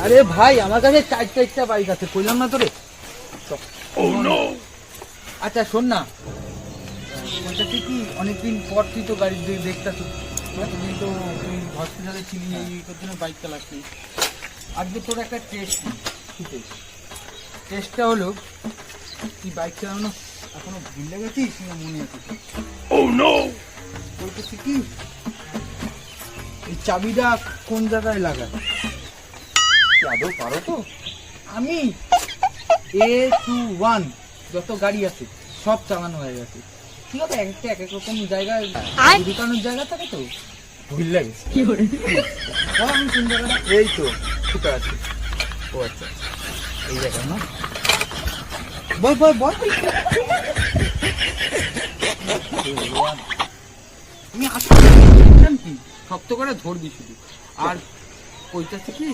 আরে ভাই আমার কাছে চারটা বাইক আছে, কইলাম না তোরে। আচ্ছা শোন না, বলতে কি অনেকদিন পর তুই তো গাড়ি দেখতাছ, এতদিন তো তুই হসপিটালে ছিলি, এই জন্য বাইক চালাচ্ছিস। আজকে তোর একটা টেস্ট, টেস্টটা হলো তুই বাইক চালানো এখনো ভুলে গেছিস না মনে আছে? বলতেছি কি এই চাবিটা কোন জায়গায় লাগায়? আদৌ পারো তো? আমি A21 যত গাড়ি আছে সব চালানো হয়ে গেছে। ঠিক আছে, একটা এক এক রকম জায়গায় দোকানের জায়গা থাকে তো ভুল লাগে। কি করে আমি কোন জায়গাটা? এই তো ঠিক আছে। ও আচ্ছা, এই জায়গা না? বল বল বল। আমি আসলে কি শক্ত করে ধরবি শুধু। আর কইতাছি কি